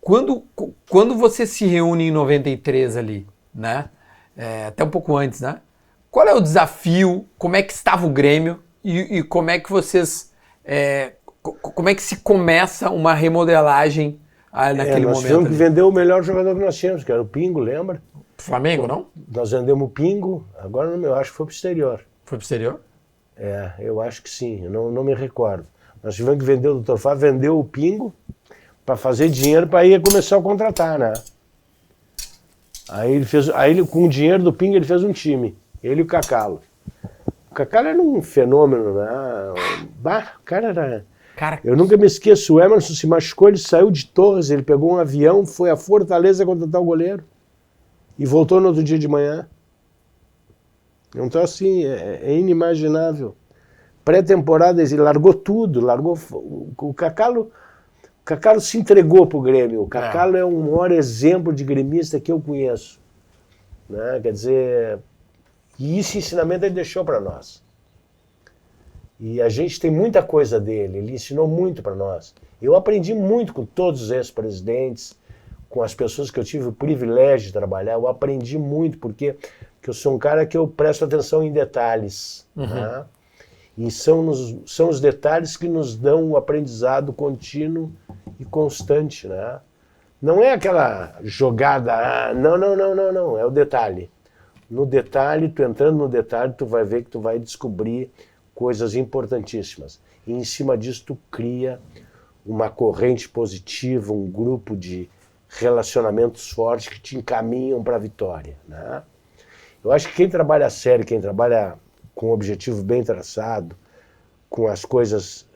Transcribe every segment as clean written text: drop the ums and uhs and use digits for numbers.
Quando você se reúne em 93 ali, né? Até um pouco antes, né? Qual é o desafio? Como é que estava o Grêmio? E como é que vocês... como é que se começa uma remodelagem naquele nós momento? tivemos que vender o melhor jogador que nós tínhamos, que era o Pingo, lembra? Flamengo, não? Nós vendemos o Pingo, agora eu acho que foi pro exterior. Foi pro exterior? Eu acho que sim, eu não me recordo. Nós tivemos que vender o Dr. Fábio, vendeu o Pingo para fazer dinheiro para ir começar a contratar, né? Aí com o dinheiro do Pingo ele fez um time, ele e o Cacalo. O Cacalo era um fenômeno, né? O cara era... Eu nunca me esqueço, o Emerson se machucou, ele saiu de Torres, ele pegou um avião, foi a Fortaleza contratar o goleiro e voltou no outro dia de manhã. Então assim, é inimaginável. Pré-temporada ele largou tudo, o Cacalo se entregou pro Grêmio. O Cacalo é o maior exemplo de gremista que eu conheço, né? Quer dizer, e esse ensinamento ele deixou para nós. E a gente tem muita coisa dele, ele ensinou muito para nós. Eu aprendi muito com todos os ex-presidentes, com as pessoas que eu tive o privilégio de trabalhar, eu aprendi muito, porque eu sou um cara que eu presto atenção em detalhes. Né? E são os detalhes que nos dão o aprendizado contínuo e constante. Né? Não é aquela jogada, não, é o detalhe. No detalhe, tu entrando no detalhe, tu vai ver que tu vai descobrir coisas importantíssimas. E em cima disso tu cria uma corrente positiva, um grupo de relacionamentos fortes que te encaminham para a vitória. Né? Eu acho que quem trabalha sério, quem trabalha com um objetivo bem traçado, com as coisas,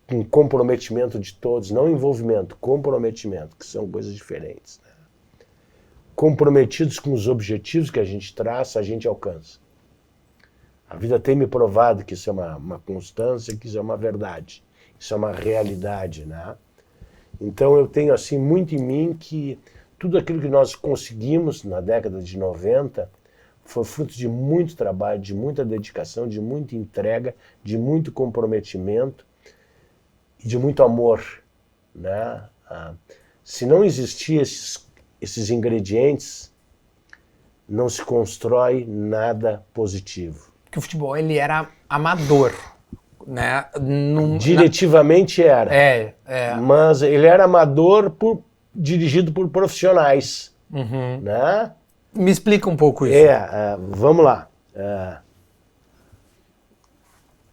com comprometimento de todos, não envolvimento, comprometimento, que são coisas diferentes. Né? Comprometidos com os objetivos que a gente traça, a gente alcança. A vida tem me provado que isso é uma constância, que isso é uma verdade, isso é uma realidade, né? Então eu tenho assim muito em mim que tudo aquilo que nós conseguimos na década de 90 foi fruto de muito trabalho, de muita dedicação, de muita entrega, de muito comprometimento e de muito amor, né? Se não existiam esses ingredientes, não se constrói nada positivo. Que o futebol ele era amador, né? Diretivamente era. Mas ele era amador dirigido por profissionais. Né? Me explica um pouco isso. Vamos lá.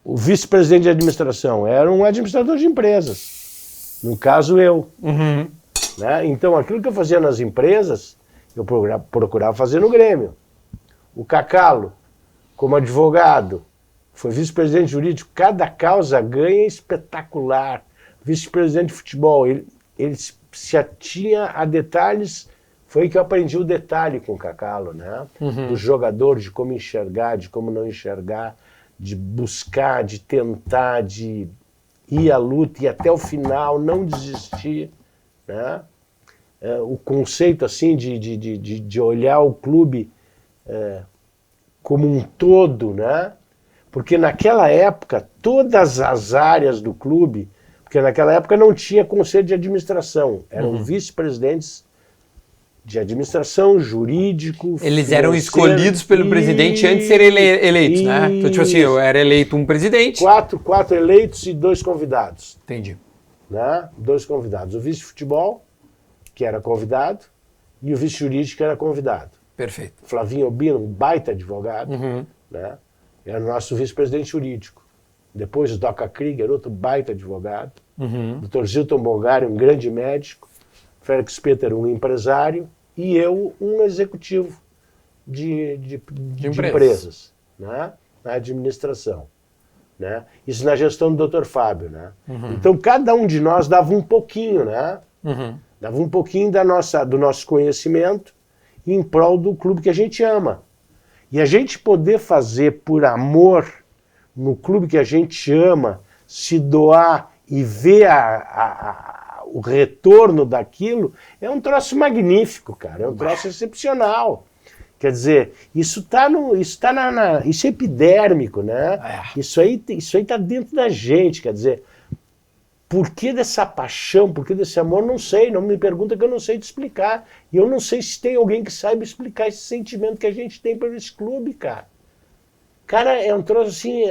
O vice-presidente de administração era um administrador de empresas. No caso, eu. Né? Então, aquilo que eu fazia nas empresas, eu procurava fazer no Grêmio. O Cacalo, como advogado, foi vice-presidente jurídico, cada causa ganha espetacular. Vice-presidente de futebol, ele se atinha a detalhes, foi aí que eu aprendi o detalhe com o Cacalo, né? Do jogador, de como enxergar, de como não enxergar, de buscar, de tentar, de ir à luta e até o final, não desistir, né? O conceito assim de olhar o clube como um todo, né? Porque naquela época, todas as áreas do clube, porque naquela época não tinha conselho de administração, eram vice-presidentes de administração, jurídico, eles eram escolhidos pelo presidente antes de serem eleitos, né? Então, tipo assim, eu era eleito um presidente. Quatro eleitos e 2 convidados. Entendi. Né? 2 convidados. O vice-futebol, que era convidado, e o vice-jurídico, que era convidado. Perfeito. Flavinho Albino, um baita advogado, né? Era o nosso vice-presidente jurídico. Depois o Doca Krieger, outro baita advogado. Dr. Zilton Bongari, um grande médico. Félix Peter, um empresário. E eu, um executivo de empresas, né? Na administração. Né? Isso na gestão do Dr. Fábio. Né? Então cada um de nós dava um pouquinho, né? Dava um pouquinho do nosso conhecimento em prol do clube que a gente ama. E a gente poder fazer por amor no clube que a gente ama, se doar e ver o retorno daquilo, é um troço magnífico, cara. É um troço excepcional. Quer dizer, isso é epidérmico, né? Isso aí tá dentro da gente, quer dizer, Por que dessa paixão, por que desse amor, não sei, não me pergunta que eu não sei te explicar. E eu não sei se tem alguém que saiba explicar esse sentimento que a gente tem por esse clube, cara. Cara, é um troço assim,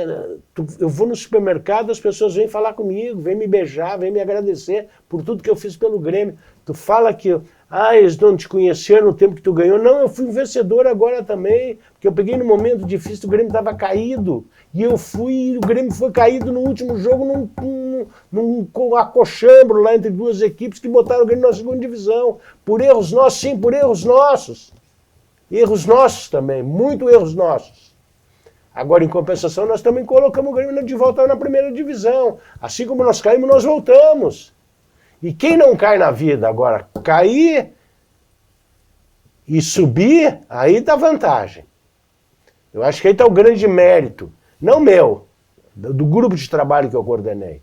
eu vou no supermercado, as pessoas vêm falar comigo, vêm me beijar, vêm me agradecer por tudo que eu fiz pelo Grêmio. Tu fala que, eles não te conheceram no tempo que tu ganhou. Não, eu fui um vencedor agora também, porque eu peguei num momento difícil, o Grêmio estava caído, e eu fui, e o Grêmio foi caído no último jogo num acochambro lá entre duas equipes que botaram o Grêmio na segunda divisão. Por erros nossos, sim, por erros nossos. Erros nossos também, muito erros nossos. Agora, em compensação, nós também colocamos o Grêmio de volta na primeira divisão. Assim como nós caímos, nós voltamos. E quem não cai na vida agora, cair e subir, aí dá vantagem. Eu acho que aí está o grande mérito. Não meu, do grupo de trabalho que eu coordenei.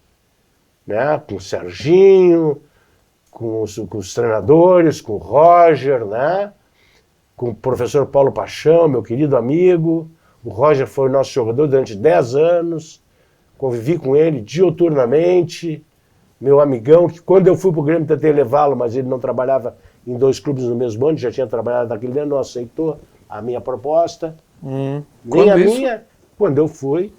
Né? Com o Serginho, com os treinadores, com o Roger, né? Com o professor Paulo Paixão, meu querido amigo. O Roger foi o nosso jogador durante 10 anos, convivi com ele diuturnamente, meu amigão, que quando eu fui para o Grêmio tentei levá-lo, mas ele não trabalhava em 2 clubes no mesmo ano, já tinha trabalhado naquele ano, não aceitou a minha proposta. Nem a minha, quando eu fui,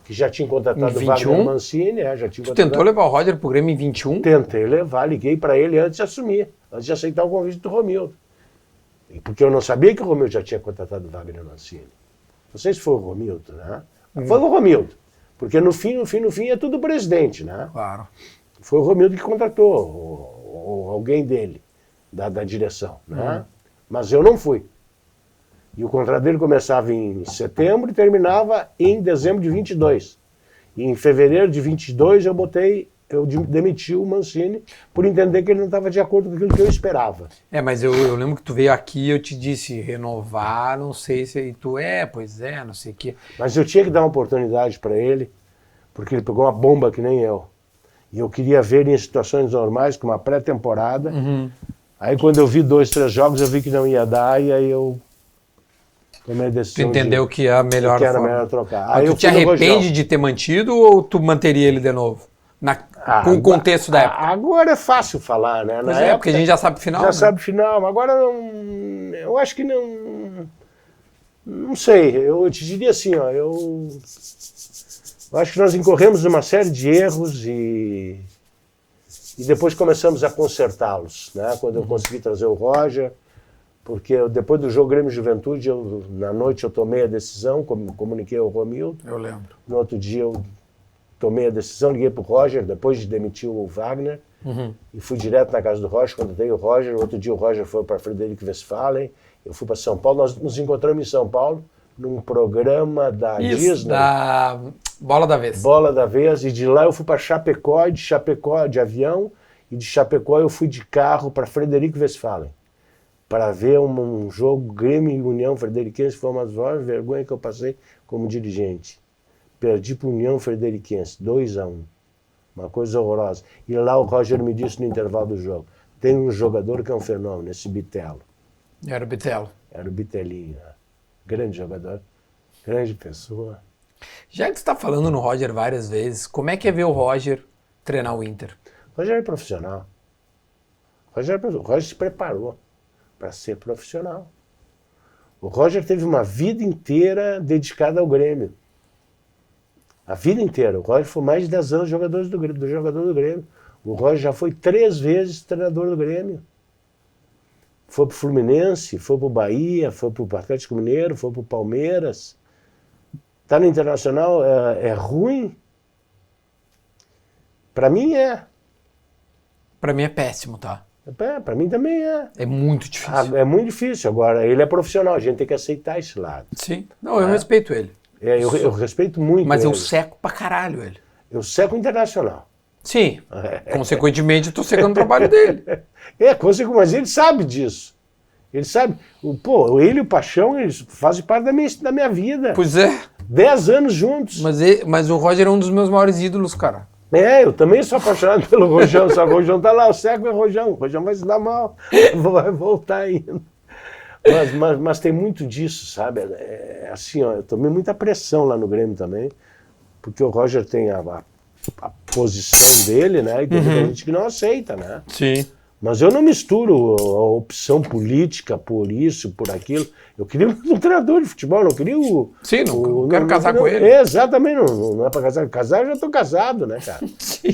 que já tinha contratado o Wagner Mancini. Já tinha tentou levar o Roger para o Grêmio em 21? Tentei levar, liguei para ele antes de assumir, antes de aceitar o convite do Romildo. Porque eu não sabia que o Romildo já tinha contratado o Wagner Mancini. Não sei se foi o Romildo, né? Foi o Romildo. Porque no fim é tudo o presidente, né? Claro. Foi o Romildo que contratou, ou alguém dele, da direção, né? Mas eu não fui. E o contrato dele começava em setembro e terminava em dezembro de 22. E em fevereiro de 22 eu demiti o Mancini por entender que ele não estava de acordo com aquilo que eu esperava. Mas eu lembro que tu veio aqui e eu te disse, renovar, não sei se tu pois é, não sei o quê. Mas eu tinha que dar uma oportunidade para ele, porque ele pegou uma bomba que nem eu. E eu queria ver ele em situações normais, com uma pré-temporada. Aí quando eu vi 2, 3 jogos, eu vi que não ia dar, e aí eu tomei a decisão. Tu entendeu que é a melhor que era forma. melhor trocar. Aí tu te arrepende de ter mantido ou tu manteria ele de novo? Com o contexto da época. Agora é fácil falar, né? Na época, porque a gente já sabe o final. Já sabe o final, mas agora eu acho que não sei, eu te diria assim, eu acho que nós incorremos numa série de erros e depois começamos a consertá-los, né? Quando eu consegui trazer o Roger, porque depois do jogo Grêmio Juventude, na noite eu tomei a decisão, comuniquei ao Romildo. Eu lembro. No outro dia eu tomei a decisão, liguei para o Roger, depois de demitir o Wagner, e fui direto na casa do Roger, quando dei o Roger. Outro dia o Roger foi para Frederico Westphalen, eu fui para São Paulo, nós nos encontramos em São Paulo, num programa da Disney. Da Bola da Vez. Bola da Vez, e de lá eu fui para Chapecó, de Chapecó de avião, e de Chapecó eu fui de carro para Frederico Westphalen, para ver um jogo Grêmio e União Frederiquense. Foi uma das maiores vergonhas que eu passei como dirigente. Perdi para a União Frederiquense, 2-1. Uma coisa horrorosa. E lá o Roger me disse no intervalo do jogo, tem um jogador que é um fenômeno, esse Bitelo. Era o Bitelo. Era o Bitelinho. Grande jogador, grande pessoa. Já que você está falando no Roger várias vezes, como é que é ver o Roger treinar o Inter? O Roger é profissional. O Roger se preparou para ser profissional. O Roger teve uma vida inteira dedicada ao Grêmio. A vida inteira. O Roger foi mais de 10 anos jogador do Grêmio. O Roger já foi 3 vezes treinador do Grêmio. Foi pro Fluminense, foi pro Bahia, foi pro Atlético Mineiro, foi pro Palmeiras. Tá no Internacional, é ruim? Para mim é. Para mim é péssimo, tá? Para mim também é. É muito difícil. É muito difícil. Agora, ele é profissional, a gente tem que aceitar esse lado. Sim. Não, eu respeito ele. Eu respeito muito Mas ele. eu seco pra caralho ele. Eu seco o Internacional. Sim. Consequentemente, eu tô secando o trabalho dele. Mas ele sabe disso. Ele sabe. Ele e o Paixão, eles fazem parte da minha vida. Pois é. 10 anos juntos. Mas o Roger é um dos meus maiores ídolos, cara. Eu também sou apaixonado pelo Rojão, só que o Rojão tá lá, o seco é o Rojão vai se dar mal, vai voltar ainda. Mas tem muito disso, sabe? Assim, eu tomei muita pressão lá no Grêmio também, porque o Roger tem a posição dele, né? E tem muita gente que não aceita, né? Sim. Mas eu não misturo a opção política por isso, por aquilo. Eu queria um treinador de futebol, não queria o... Sim, não quero casar com ele. Exatamente, não é para casar. Casar, eu já estou casado, né, cara?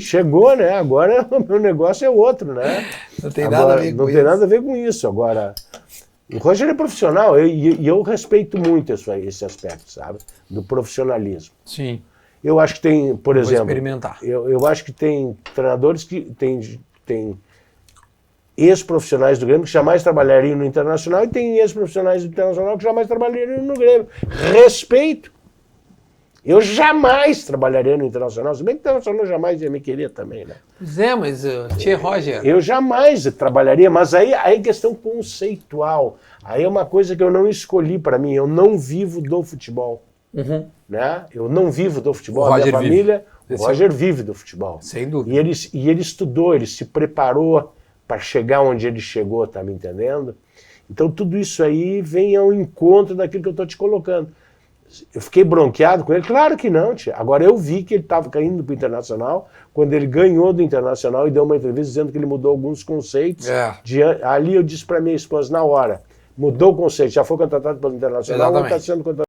Chegou, né? Agora o meu negócio é outro, né? Não tem nada a ver com isso. Não tem nada a ver com isso. Agora, o Roger é profissional e eu respeito muito esse aspecto, sabe? Do profissionalismo. Sim. Eu acho que tem, por exemplo... Vou experimentar. Eu acho que tem treinadores que tem ex-profissionais do Grêmio que jamais trabalhariam no Internacional e tem ex-profissionais do Internacional que jamais trabalhariam no Grêmio. Respeito. Eu jamais trabalharia no Internacional, se bem que o Internacional jamais ia me querer também, né? Pois é, mas Tchê Roger... Eu jamais trabalharia, mas aí é questão conceitual. Aí é uma coisa que eu não escolhi para mim, eu não vivo do futebol. Né? Eu não vivo do futebol, a minha família, o Roger vive do futebol. Sem dúvida. E ele estudou, ele se preparou para chegar onde ele chegou, tá me entendendo? Então tudo isso aí vem ao encontro daquilo que eu estou te colocando. Eu fiquei bronqueado com ele? Claro que não, tia. Agora eu vi que ele estava caindo para o Internacional, quando ele ganhou do Internacional e deu uma entrevista dizendo que ele mudou alguns conceitos. Ali eu disse para minha esposa na hora, mudou o conceito, já foi contratado pelo Internacional ou está sendo contratado?